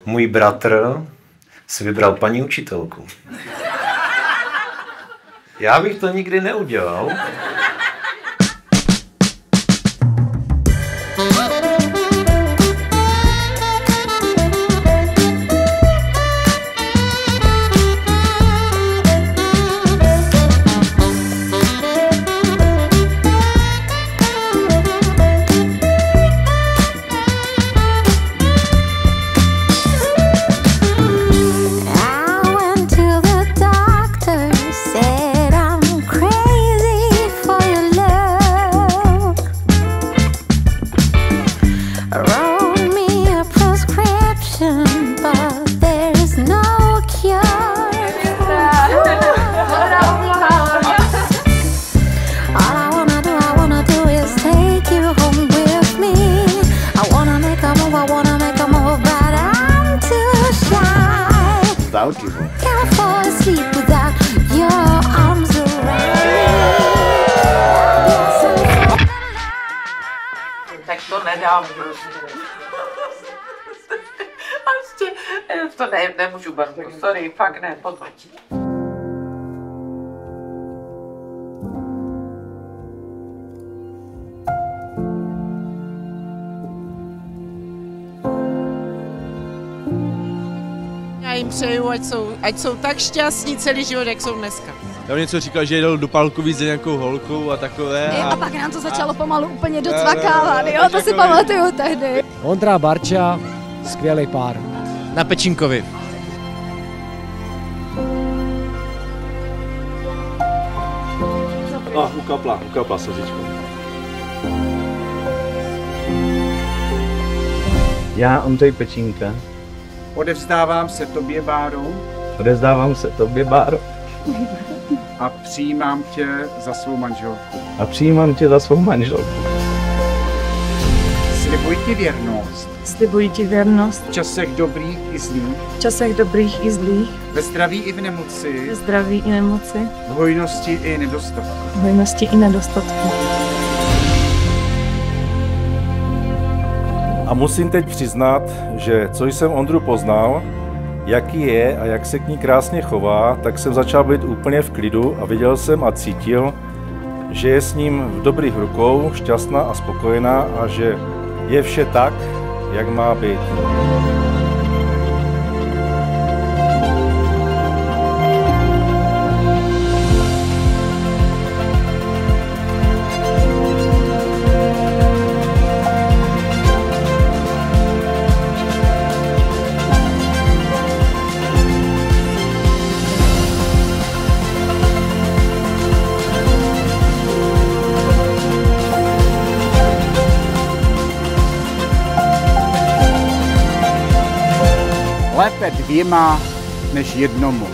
Můj bratr si vybral paní učitelku. Já bych to nikdy neudělal. Tak to nedám prostě. To nemůžu, Barko, sorry, fakt ne, pojď. Já jim přeju, ať jsou tak šťastní celý život, jak jsou dneska. Já něco říkal, že jedou do Palkovic za nějakou holkou a takové. A pak nám to začalo pomalu úplně docvakávat, jo, to si pamatuju tehdy. Ondra, Barča, skvělý pár. Na Pečínkovi. Ukapla slzičko. Já, Ondřej Pečínka. Odevzdávám se tobě, Báro. Odevzdávám se tobě, Báro. A přijímám tě za svou manželku. A přijímám tě za svou manželku. Slibuji ti věrnost. Slibuji ti věrnost. V časech dobrých i zlých. V časech dobrých i zlých. Ve zdraví i v nemoci. Ve zdraví i nemoci. V hojnosti i nedostatku. V hojnosti i nedostatku. A musím teď přiznat, že co jsem Ondru poznal, jaký je a jak se k ní krásně chová, tak jsem začal být úplně v klidu a viděl jsem a cítil, že je s ním v dobrých rukou, šťastná a spokojená a že je vše tak, jak má být. Lépe dvěma než jednomu.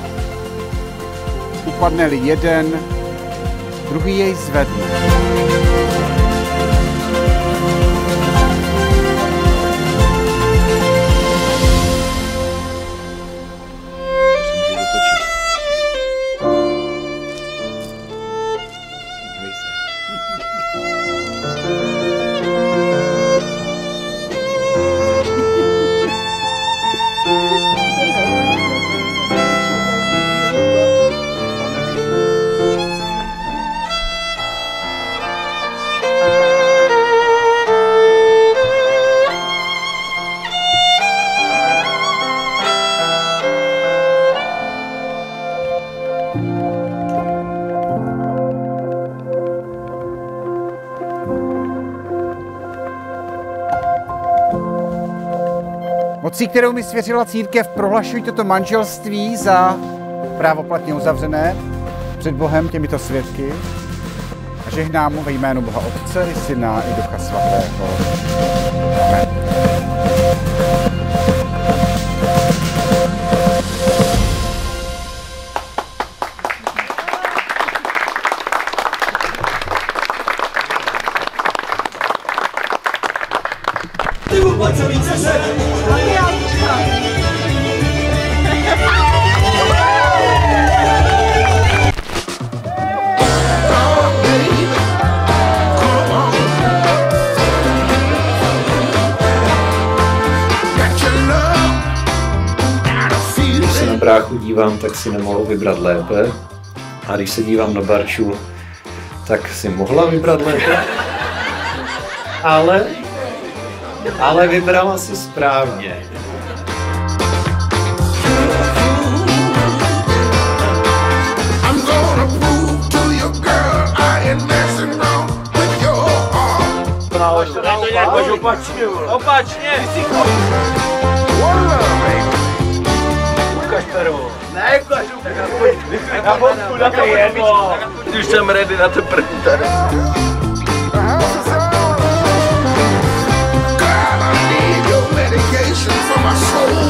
Upadne-li jeden, druhý jej zvedne. Mocí, kterou mi svěřila církev, prohlašuji toto manželství za právoplatně uzavřené před Bohem těmito svědky a žehnám mu ve jménu Boha Otce i Syna i Ducha Svatého. Amen. bráchu dívám, tak si nemohu vybrat lépe. A když se dívám na Barču, tak si mohla vybrat lépe. Ale vybrala si správně. Opačně! Ukaž peru. Ne, ukažu. Na hodku, na to jedno. Už jsem ready na to první tady. God, I need your medication for my soul.